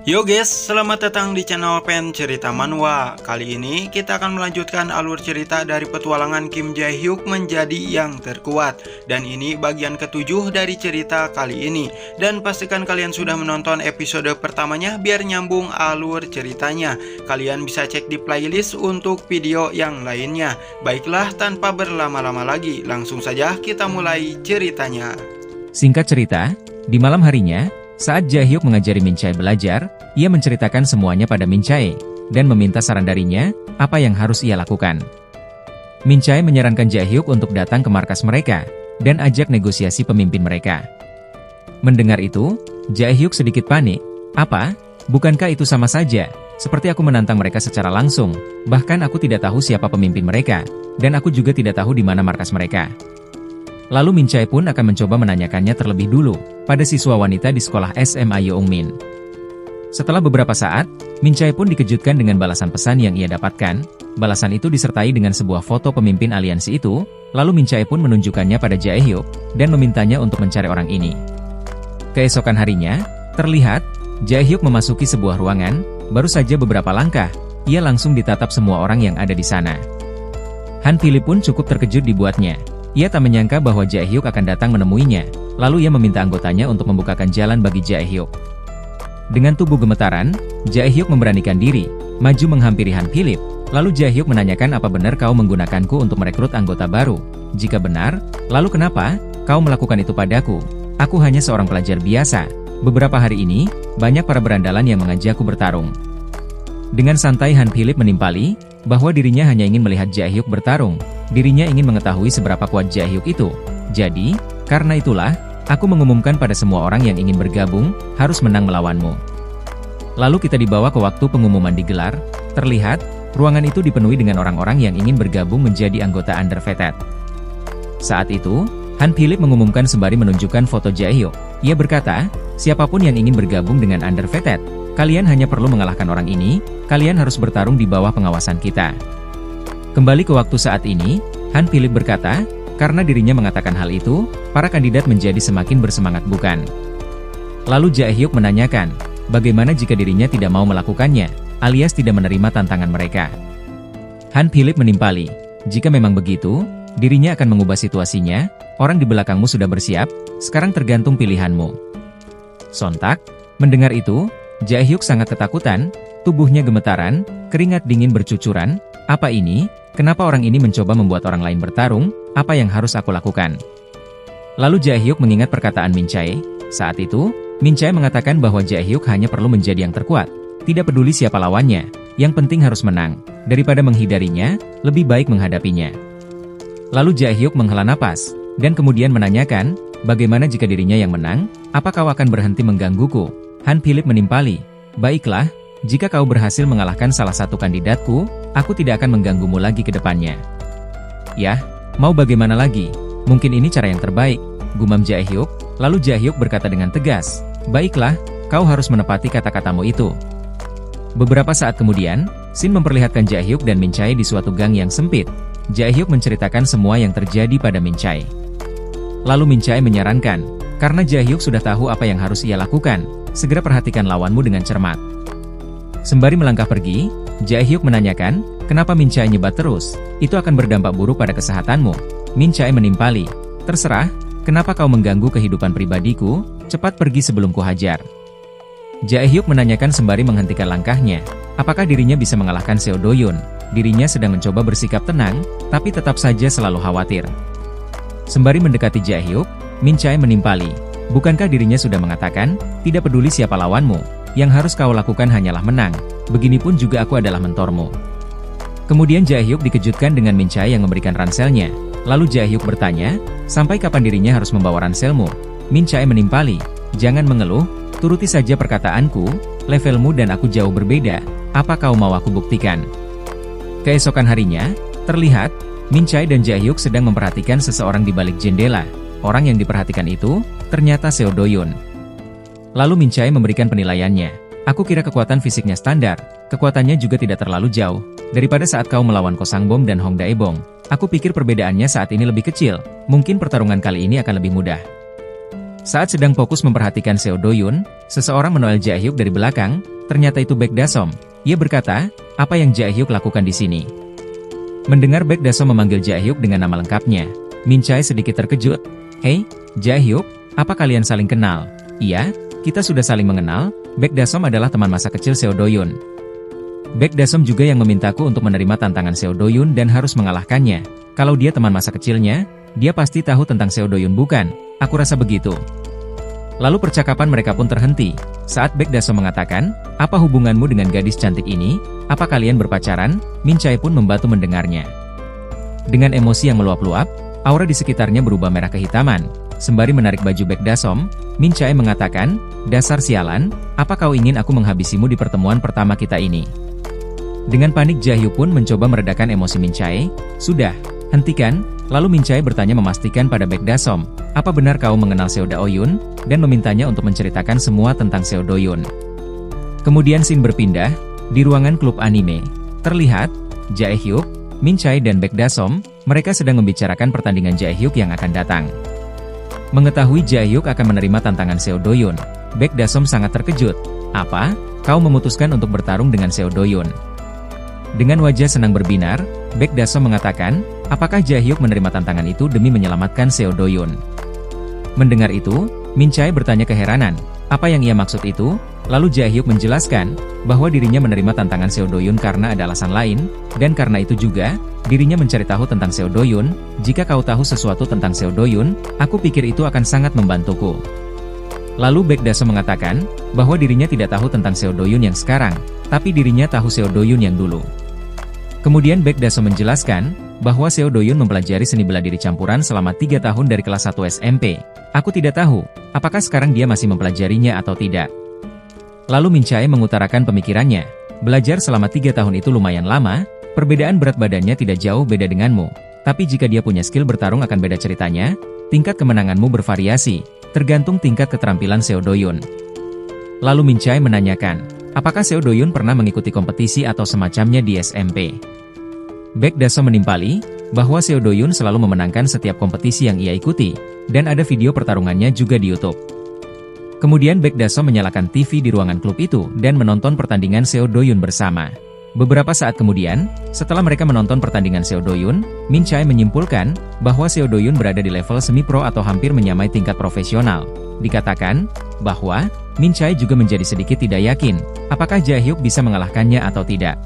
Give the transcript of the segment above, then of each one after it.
Yo guys, selamat datang di channel Pen Cerita Manhwa. Kali ini kita akan melanjutkan alur cerita dari petualangan Kim Jae Hyuk menjadi yang terkuat. Dan ini bagian ketujuh dari cerita kali ini. Dan pastikan kalian sudah menonton episode pertamanya biar nyambung alur ceritanya. Kalian bisa cek di playlist untuk video yang lainnya. Baiklah, tanpa berlama-lama lagi, langsung saja kita mulai ceritanya. Singkat cerita, di malam harinya, saat Jae Hyuk mengajari Min Chae belajar, ia menceritakan semuanya pada Min Chae, dan meminta saran darinya, apa yang harus ia lakukan. Min Chae menyarankan Jae Hyuk untuk datang ke markas mereka, dan ajak negosiasi pemimpin mereka. Mendengar itu, Jae Hyuk sedikit panik. Apa? Bukankah itu sama saja? Seperti aku menantang mereka secara langsung, bahkan aku tidak tahu siapa pemimpin mereka, dan aku juga tidak tahu di mana markas mereka. Lalu Min Chae pun akan mencoba menanyakannya terlebih dulu, pada siswa wanita di sekolah SMA Yeongmin. Setelah beberapa saat, Min Chae pun dikejutkan dengan balasan pesan yang ia dapatkan. Balasan itu disertai dengan sebuah foto pemimpin aliansi itu, lalu Min Chae pun menunjukkannya pada Jae Hyuk, dan memintanya untuk mencari orang ini. Keesokan harinya, terlihat, Jae Hyuk memasuki sebuah ruangan, baru saja beberapa langkah, ia langsung ditatap semua orang yang ada di sana. Han Philip pun cukup terkejut dibuatnya. Ia tak menyangka bahwa Jae Hyuk akan datang menemuinya, lalu ia meminta anggotanya untuk membukakan jalan bagi Jae Hyuk. Dengan tubuh gemetaran, Jae Hyuk memberanikan diri, maju menghampiri Han Philip, lalu Jae Hyuk menanyakan apa benar kau menggunakanku untuk merekrut anggota baru. Jika benar, lalu kenapa kau melakukan itu padaku? Aku hanya seorang pelajar biasa. Beberapa hari ini, banyak para berandalan yang mengajakku bertarung. Dengan santai Han Philip menimpali, bahwa dirinya hanya ingin melihat Jae Hyuk bertarung. Dirinya ingin mengetahui seberapa kuat Jae Hyuk itu. Jadi, karena itulah, aku mengumumkan pada semua orang yang ingin bergabung, harus menang melawanmu. Lalu kita dibawa ke waktu pengumuman digelar. Terlihat, ruangan itu dipenuhi dengan orang-orang yang ingin bergabung menjadi anggota Underveted. Saat itu, Han Philip mengumumkan sembari menunjukkan foto Jae Hyuk. Ia berkata, siapapun yang ingin bergabung dengan Underveted, kalian hanya perlu mengalahkan orang ini, kalian harus bertarung di bawah pengawasan kita. Kembali ke waktu saat ini, Han Philip berkata, karena dirinya mengatakan hal itu, para kandidat menjadi semakin bersemangat bukan? Lalu Jae Hyuk menanyakan, bagaimana jika dirinya tidak mau melakukannya, alias tidak menerima tantangan mereka? Han Philip menimpali, jika memang begitu, dirinya akan mengubah situasinya, orang di belakangmu sudah bersiap, sekarang tergantung pilihanmu. Sontak, mendengar itu, Jae Hyuk sangat ketakutan, tubuhnya gemetaran, keringat dingin bercucuran. Apa ini? Kenapa orang ini mencoba membuat orang lain bertarung? Apa yang harus aku lakukan? Lalu Jae Hyuk mengingat perkataan Min Chae. Saat itu, Min Chae mengatakan bahwa Jae Hyuk hanya perlu menjadi yang terkuat. Tidak peduli siapa lawannya, yang penting harus menang. Daripada menghindarinya, lebih baik menghadapinya. Lalu Jae Hyuk menghela napas, dan kemudian menanyakan, bagaimana jika dirinya yang menang? Apa kau akan berhenti menggangguku? Han Philip menimpali, baiklah, jika kau berhasil mengalahkan salah satu kandidatku, aku tidak akan mengganggumu lagi ke depannya. Yah, mau bagaimana lagi? Mungkin ini cara yang terbaik, gumam Jae Hyuk. Lalu Jae Hyuk berkata dengan tegas, baiklah, kau harus menepati kata-katamu itu. Beberapa saat kemudian, Shin memperlihatkan Jae Hyuk dan Min Chae di suatu gang yang sempit. Jae Hyuk menceritakan semua yang terjadi pada Min Chae. Lalu Min Chae menyarankan, karena Jae Hyuk sudah tahu apa yang harus ia lakukan, segera perhatikan lawanmu dengan cermat. Sembari melangkah pergi, Jae Hyuk menanyakan, kenapa Min Chae nyebat terus? Itu akan berdampak buruk pada kesehatanmu. Min Chae menimpali, terserah, kenapa kau mengganggu kehidupan pribadiku? Cepat pergi sebelum kuhajar. Jae Hyuk menanyakan sembari menghentikan langkahnya, apakah dirinya bisa mengalahkan Seo Do-yeon? Dirinya sedang mencoba bersikap tenang, tapi tetap saja selalu khawatir. Sembari mendekati Jae Hyuk, Min Chae menimpali, bukankah dirinya sudah mengatakan, tidak peduli siapa lawanmu, yang harus kau lakukan hanyalah menang, beginipun juga aku adalah mentormu. Kemudian Jae Hyuk dikejutkan dengan Min Chae yang memberikan ranselnya, lalu Jae Hyuk bertanya, sampai kapan dirinya harus membawa ranselmu? Min Chae menimpali, jangan mengeluh, turuti saja perkataanku, levelmu dan aku jauh berbeda, apa kau mau aku buktikan? Keesokan harinya, terlihat, Min Chae dan Jae Hyuk sedang memperhatikan seseorang di balik jendela. Orang yang diperhatikan itu, ternyata Seo Do-yeon. Lalu Min Chae memberikan penilaiannya. Aku kira kekuatan fisiknya standar, kekuatannya juga tidak terlalu jauh. Daripada saat kau melawan Ko Sang-bom dan Hong Dae-bong, aku pikir perbedaannya saat ini lebih kecil. Mungkin pertarungan kali ini akan lebih mudah. Saat sedang fokus memperhatikan Seo Do-yun, seseorang menoleh Jae-hyuk dari belakang, ternyata itu Baek Da-som. Ia berkata, apa yang Jae-hyuk lakukan di sini? Mendengar Baek Da-som memanggil Jae-hyuk dengan nama lengkapnya, Min Chae sedikit terkejut. Hei, Jae-hyuk, apa kalian saling kenal? Iya, kita sudah saling mengenal. Baek Da-som adalah teman masa kecil Seo Do-yun. Baek Da-som juga yang memintaku untuk menerima tantangan Seo Do-yun dan harus mengalahkannya. Kalau dia teman masa kecilnya, dia pasti tahu tentang Seo Do-yun bukan? Aku rasa begitu. Lalu percakapan mereka pun terhenti. Saat Baek Da-som mengatakan, apa hubunganmu dengan gadis cantik ini? Apa kalian berpacaran? Min Chae pun membantu mendengarnya. Dengan emosi yang meluap-luap, aura di sekitarnya berubah merah kehitaman. Sembari menarik baju Baek Da-som, Min Chae mengatakan, dasar sialan, apa kau ingin aku menghabisimu di pertemuan pertama kita ini? Dengan panik Jae-hyuk pun mencoba meredakan emosi Min Chae. Sudah, hentikan. Lalu Min Chae bertanya memastikan pada Baek Da-som, apa benar kau mengenal Seo Do-yun? Dan memintanya untuk menceritakan semua tentang Seo Do-yun. Kemudian scene berpindah, di ruangan klub anime. Terlihat, Jae-hyuk, Min Chae dan Baek Da-som, mereka sedang membicarakan pertandingan Jae-hyuk yang akan datang. Mengetahui Jae-hyuk akan menerima tantangan Seo Do-yun, Baek Da-som sangat terkejut. Apa? Kau memutuskan untuk bertarung dengan Seo Do-yun? Dengan wajah senang berbinar, Baek Da-som mengatakan, apakah Jae-hyuk menerima tantangan itu demi menyelamatkan Seo Do-yun? Mendengar itu, Min Chae bertanya keheranan, apa yang ia maksud itu? Lalu Jae-hyuk menjelaskan, bahwa dirinya menerima tantangan Seo Do-yun karena ada alasan lain, dan karena itu juga, dirinya mencari tahu tentang Seo Do-yun. Jika kau tahu sesuatu tentang Seo Do-yun, aku pikir itu akan sangat membantuku. Lalu Baek Da-som mengatakan, bahwa dirinya tidak tahu tentang Seo Do-yun yang sekarang, tapi dirinya tahu Seo Do-yun yang dulu. Kemudian Baek Da-som menjelaskan, bahwa Seo Do-yun mempelajari seni bela diri campuran selama 3 tahun dari kelas 1 SMP. Aku tidak tahu, apakah sekarang dia masih mempelajarinya atau tidak. Lalu Min Chae mengutarakan pemikirannya, belajar selama 3 tahun itu lumayan lama, perbedaan berat badannya tidak jauh beda denganmu. Tapi jika dia punya skill bertarung akan beda ceritanya, tingkat kemenanganmu bervariasi, tergantung tingkat keterampilan Seo Do-yun. Lalu Min Chae menanyakan, apakah Seo Do-yun pernah mengikuti kompetisi atau semacamnya di SMP? Baek Da-som menimpali, bahwa Seo Do-yun selalu memenangkan setiap kompetisi yang ia ikuti, dan ada video pertarungannya juga di YouTube. Kemudian Baek Da-som menyalakan TV di ruangan klub itu dan menonton pertandingan Seo Do-yun bersama. Beberapa saat kemudian, setelah mereka menonton pertandingan Seo Do-yun, Min Chae menyimpulkan bahwa Seo Do-yun berada di level semi-pro atau hampir menyamai tingkat profesional. Dikatakan bahwa Min Chae juga menjadi sedikit tidak yakin apakah Jae-hyuk bisa mengalahkannya atau tidak.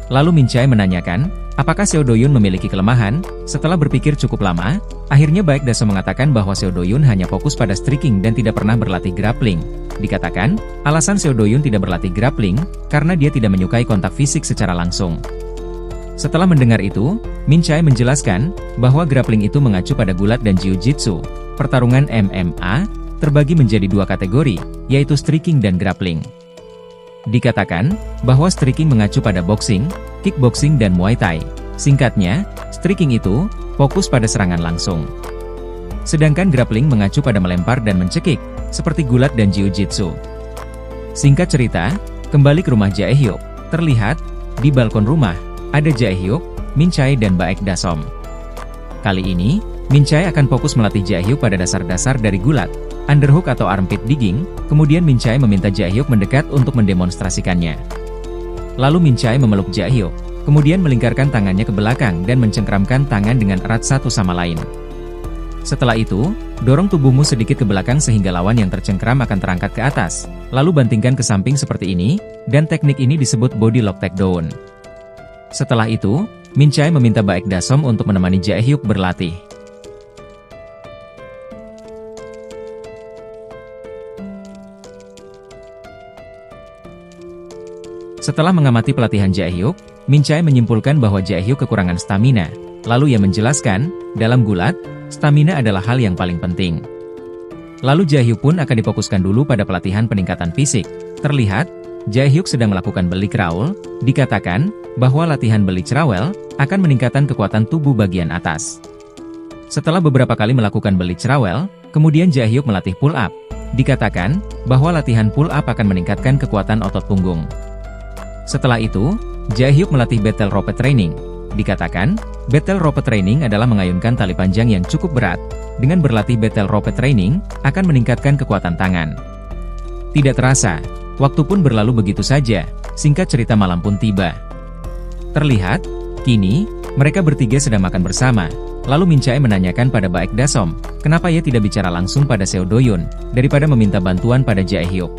Lalu Min Chae menanyakan, apakah Seo Do-yun memiliki kelemahan? Setelah berpikir cukup lama, akhirnya Baek Da-som mengatakan bahwa Seo Do-yun hanya fokus pada striking dan tidak pernah berlatih grappling. Dikatakan, alasan Seo Do-yun tidak berlatih grappling, karena dia tidak menyukai kontak fisik secara langsung. Setelah mendengar itu, Min Chae menjelaskan, bahwa grappling itu mengacu pada gulat dan jiu-jitsu. Pertarungan MMA, terbagi menjadi 2 kategori, yaitu striking dan grappling. Dikatakan, bahwa striking mengacu pada boxing, kickboxing dan muay thai. Singkatnya, striking itu, fokus pada serangan langsung. Sedangkan grappling mengacu pada melempar dan mencekik, seperti gulat dan jiu-jitsu. Singkat cerita, kembali ke rumah Jae-hyuk, terlihat, di balkon rumah, ada Jae-hyuk, Min Chae dan Baek Da-som. Kali ini, Min Chae akan fokus melatih Jae-hyuk pada dasar-dasar dari gulat, underhook atau armpit digging, kemudian Min Chae meminta Jae-hyuk mendekat untuk mendemonstrasikannya. Lalu Min Chae memeluk Jae-hyuk, kemudian melingkarkan tangannya ke belakang dan mencengkramkan tangan dengan erat satu sama lain. Setelah itu, dorong tubuhmu sedikit ke belakang sehingga lawan yang tercengkram akan terangkat ke atas, lalu bantingkan ke samping seperti ini, dan teknik ini disebut body lock takedown. Setelah itu, Min Chae meminta Baek Da-som untuk menemani Jae-hyuk berlatih. Setelah mengamati pelatihan Jae-hyuk, Min Chae menyimpulkan bahwa Jae-hyuk kekurangan stamina. Lalu ia menjelaskan, dalam gulat, stamina adalah hal yang paling penting. Lalu Jae-hyuk pun akan difokuskan dulu pada pelatihan peningkatan fisik. Terlihat, Jae-hyuk sedang melakukan belly crawl. Dikatakan, bahwa latihan belly crawl akan meningkatkan kekuatan tubuh bagian atas. Setelah beberapa kali melakukan belly crawl, kemudian Jae-hyuk melatih pull up. Dikatakan, bahwa latihan pull up akan meningkatkan kekuatan otot punggung. Setelah itu, Jae-hyuk melatih battle rope training. Dikatakan, battle rope training adalah mengayunkan tali panjang yang cukup berat. dengan berlatih battle rope training, akan meningkatkan kekuatan tangan. Tidak terasa, waktu pun berlalu begitu saja, singkat cerita malam pun tiba. Terlihat, kini, mereka bertiga sedang makan bersama, lalu Min Chae menanyakan pada Baek Dasom, kenapa ia tidak bicara langsung pada Seo Doyun, daripada meminta bantuan pada Jae Hyuk.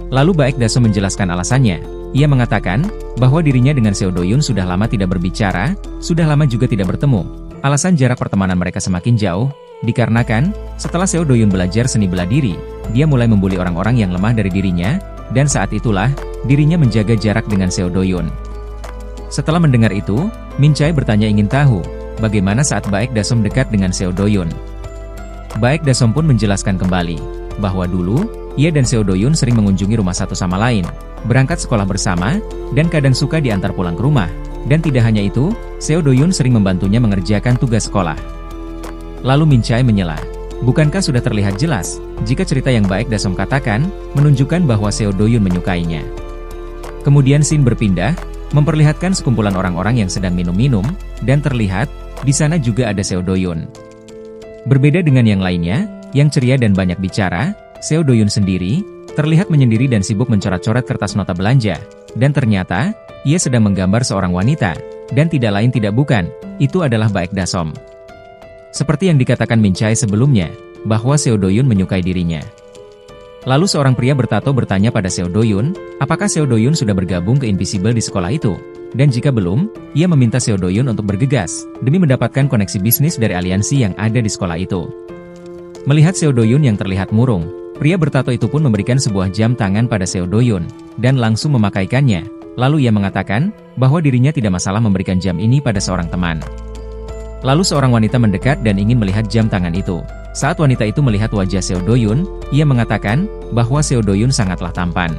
Lalu Baek Dasom menjelaskan alasannya. Ia mengatakan bahwa dirinya dengan Seo Doyun sudah lama tidak berbicara, sudah lama juga tidak bertemu. Alasan jarak pertemanan mereka semakin jauh, dikarenakan setelah Seo Doyun belajar seni bela diri, dia mulai membuli orang-orang yang lemah dari dirinya, dan saat itulah dirinya menjaga jarak dengan Seo Doyun. Setelah mendengar itu, Min Chae bertanya ingin tahu bagaimana saat Baek Dasom dekat dengan Seo Doyun. Baek Dasom pun menjelaskan kembali bahwa dulu ia dan Seo Doyun sering mengunjungi rumah satu sama lain, berangkat sekolah bersama, dan kadang suka diantar pulang ke rumah. Dan tidak hanya itu, Seo Doyun sering membantunya mengerjakan tugas sekolah. Lalu Min Chae menyela, bukankah sudah terlihat jelas, jika cerita yang Baek Dasom katakan, menunjukkan bahwa Seo Doyun menyukainya. Kemudian scene berpindah, memperlihatkan sekumpulan orang-orang yang sedang minum-minum, dan terlihat, di sana juga ada Seo Doyun. Berbeda dengan yang lainnya, yang ceria dan banyak bicara, Seo Doyun sendiri, terlihat menyendiri dan sibuk mencoret-coret kertas nota belanja, dan ternyata, ia sedang menggambar seorang wanita, dan tidak lain tidak bukan, itu adalah Baek Dasom. Seperti yang dikatakan Min Chae sebelumnya, bahwa Seo Doyun menyukai dirinya. Lalu seorang pria bertato bertanya pada Seo Doyun, apakah Seo Doyun sudah bergabung ke Invisible di sekolah itu? Dan jika belum, ia meminta Seo Doyun untuk bergegas, demi mendapatkan koneksi bisnis dari aliansi yang ada di sekolah itu. Melihat Seo Doyun yang terlihat murung, pria bertato itu pun memberikan sebuah jam tangan pada Seo Doyun, dan langsung memakaikannya. Lalu ia mengatakan, bahwa dirinya tidak masalah memberikan jam ini pada seorang teman. Lalu seorang wanita mendekat dan ingin melihat jam tangan itu. Saat wanita itu melihat wajah Seo Doyun, ia mengatakan, bahwa Seo Doyun sangatlah tampan.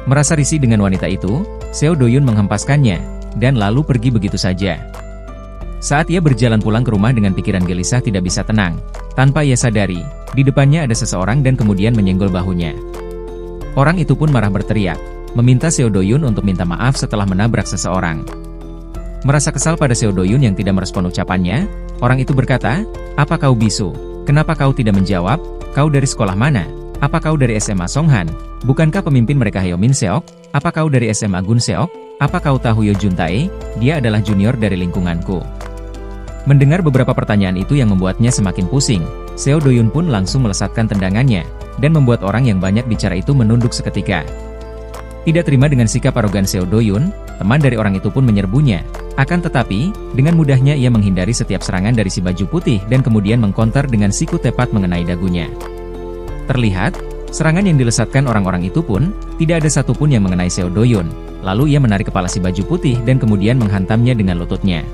Merasa risih dengan wanita itu, Seo Doyun menghempaskannya, dan lalu pergi begitu saja. Saat ia berjalan pulang ke rumah dengan pikiran gelisah tidak bisa tenang, tanpa ia sadari, di depannya ada seseorang dan kemudian menyenggol bahunya. Orang itu pun marah berteriak, meminta Seo Doyun untuk minta maaf setelah menabrak seseorang. Merasa kesal pada Seo Doyun yang tidak merespon ucapannya, orang itu berkata, apa kau bisu? Kenapa kau tidak menjawab? Kau dari sekolah mana? Apa kau dari SMA Songhan? Bukankah pemimpin mereka Heo Min Seok? Apa kau dari SMA Gun Seok? Apa kau tahu Yo Jun Tae? Dia adalah junior dari lingkunganku. Mendengar beberapa pertanyaan itu yang membuatnya semakin pusing, Seo Doyun pun langsung melesatkan tendangannya, dan membuat orang yang banyak bicara itu menunduk seketika. Tidak terima dengan sikap arogan Seo Doyun, teman dari orang itu pun menyerbunya. Akan tetapi, dengan mudahnya ia menghindari setiap serangan dari si baju putih dan kemudian mengkonter dengan siku tepat mengenai dagunya. Terlihat, serangan yang dilesatkan orang-orang itu pun, tidak ada satupun yang mengenai Seo Doyun. Lalu ia menarik kepala si baju putih dan kemudian menghantamnya dengan lututnya.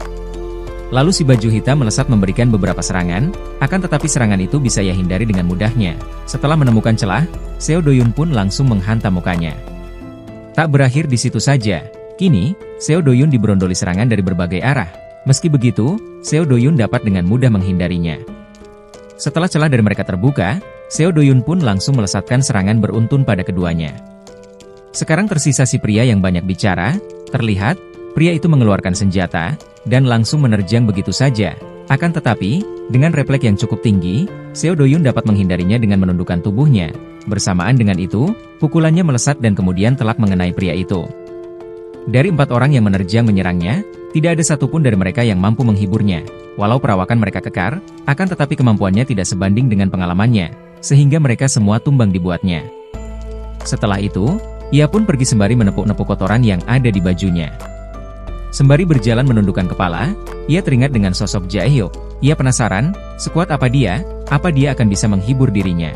Lalu si baju hitam melesat memberikan beberapa serangan, akan tetapi serangan itu bisa ia hindari dengan mudahnya. Setelah menemukan celah, Seo Doyun pun langsung menghantam mukanya. Tak berakhir di situ saja. Kini, Seo Doyun diberondoli serangan dari berbagai arah. Meski begitu, Seo Doyun dapat dengan mudah menghindarinya. Setelah celah dari mereka terbuka, Seo Doyun pun langsung melesatkan serangan beruntun pada keduanya. Sekarang tersisa si pria yang banyak bicara. Terlihat, pria itu mengeluarkan senjata, dan langsung menerjang begitu saja. Akan tetapi, dengan refleks yang cukup tinggi, Seo Doyun dapat menghindarinya dengan menundukkan tubuhnya. Bersamaan dengan itu, pukulannya melesat dan kemudian telak mengenai pria itu. Dari 4 orang yang menerjang menyerangnya, tidak ada satupun dari mereka yang mampu menghiburnya. Walau perawakan mereka kekar, akan tetapi kemampuannya tidak sebanding dengan pengalamannya, sehingga mereka semua tumbang dibuatnya. Setelah itu, ia pun pergi sembari menepuk-nepuk kotoran yang ada di bajunya. Sembari berjalan menundukkan kepala, ia teringat dengan sosok Jae Hyuk. Ia penasaran, sekuat apa dia akan bisa menghibur dirinya.